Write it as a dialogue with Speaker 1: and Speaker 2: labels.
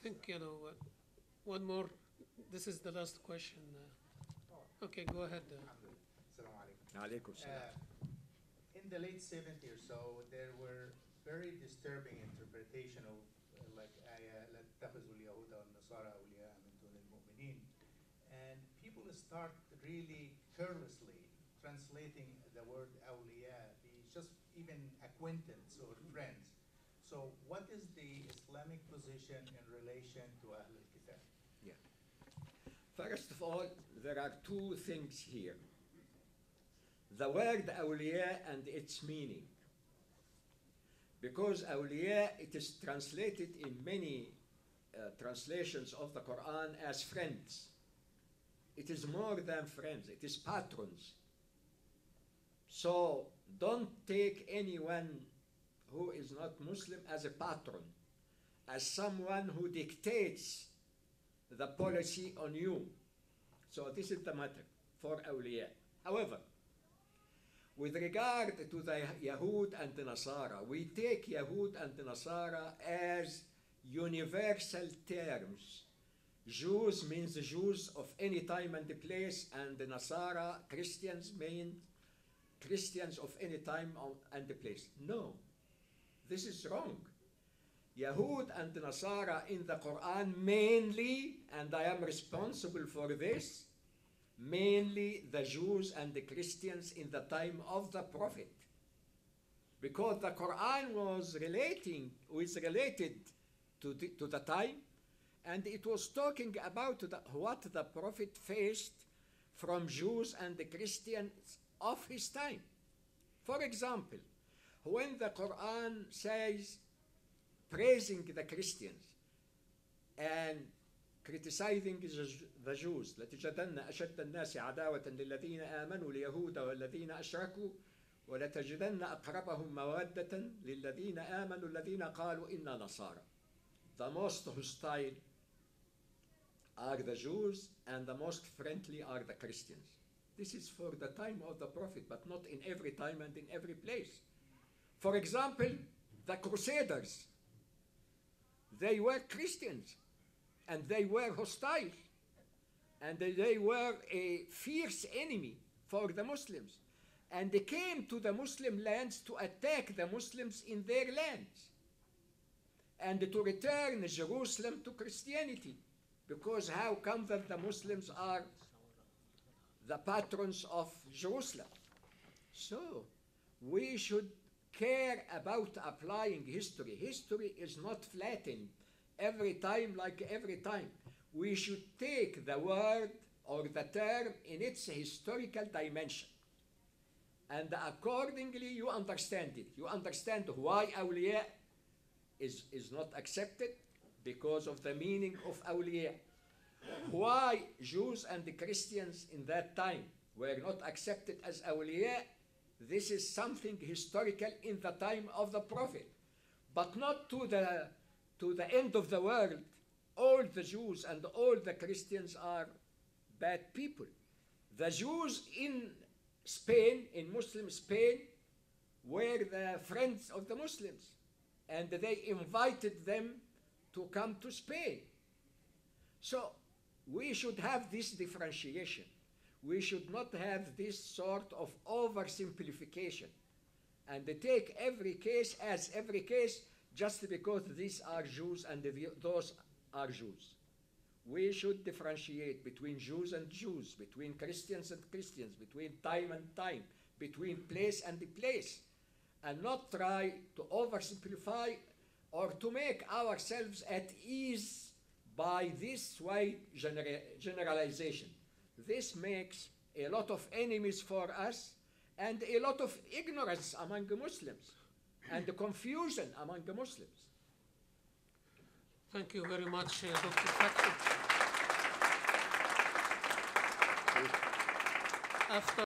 Speaker 1: think, one more. This is the last question. Okay, go ahead.
Speaker 2: Assalamu alaikum.
Speaker 3: Alaikum salam.
Speaker 2: In the late 70s or so, there were very disturbing interpretation of like ayah لا تتخذوا اليهود والنصارى أولياء من دون المؤمنين, and people start really carelessly translating the word awliya, just even acquaintance or friends. So what is the Islamic position in relation to Ahl al-Kitab?
Speaker 3: Yeah. First of all, there are two things here. The word awliya and its meaning. Because awliya, it is translated in many translations of the Quran as friends. It is more than friends, it is patrons. So don't take anyone who is not Muslim as a patron, as someone who dictates the policy on you. So this is the matter for awliya. However, with regard to the Yahud and the Nasara, we take Yahud and the Nasara as universal terms. Jews means the Jews of any time and place, and the Nasara, Christians, mean Christians of any time and place. No, this is wrong. Yahud and the Nasara in the Quran mainly, and I am responsible for this, mainly the Jews and the Christians in the time of the Prophet. Because the Quran was related to the time, and it was talking about what the Prophet faced from Jews and the Christians of his time. For example, when the Quran says, praising the Christians and criticizing the Jews, لَتَجِدَنَّ أَشَدَّ النَّاسِ عَدَاوَةً لِلَّذِينَ آمَنُوا الْيَهُودَ وَالَّذِينَ أَشْرَكُوا وَلَتَجِدَنَّ أَقْرَبَهُم مَوَدَّةً لِلَّذِينَ آمَنُوا الَّذِينَ قَالُوا إِنَّا نَصَارَى. The most hostile are the Jews, and the most friendly are the Christians. This is for the time of the Prophet, but not in every time and in every place. For example, the Crusaders, they were Christians, and they were hostile, and they were a fierce enemy for the Muslims, and they came to the Muslim lands to attack the Muslims in their lands, and to return Jerusalem to Christianity, because how come that the Muslims are the patrons of Jerusalem? So we should care about applying history. History is not flattened every time like every time. We should take the word or the term in its historical dimension. And accordingly, you understand it. You understand why awliya is not accepted, because of the meaning of awliya. Why Jews and the Christians in that time were not accepted as awliya, this is something historical in the time of the Prophet, but not to the end of the world. All the Jews and all the Christians are bad people. The Jews in Spain, in Muslim Spain, were the friends of the Muslims, and they invited them to come to Spain. So we should have this differentiation. We should not have this sort of oversimplification and take every case as every case just because these are Jews and those are Jews. We should differentiate between Jews and Jews, between Christians and Christians, between time and time, between place and place, and not try to oversimplify or to make ourselves at ease by this wide generalization. This makes a lot of enemies for us and a lot of ignorance among the Muslims and the confusion among the Muslims.
Speaker 1: Thank you very much, Dr. Fathi. After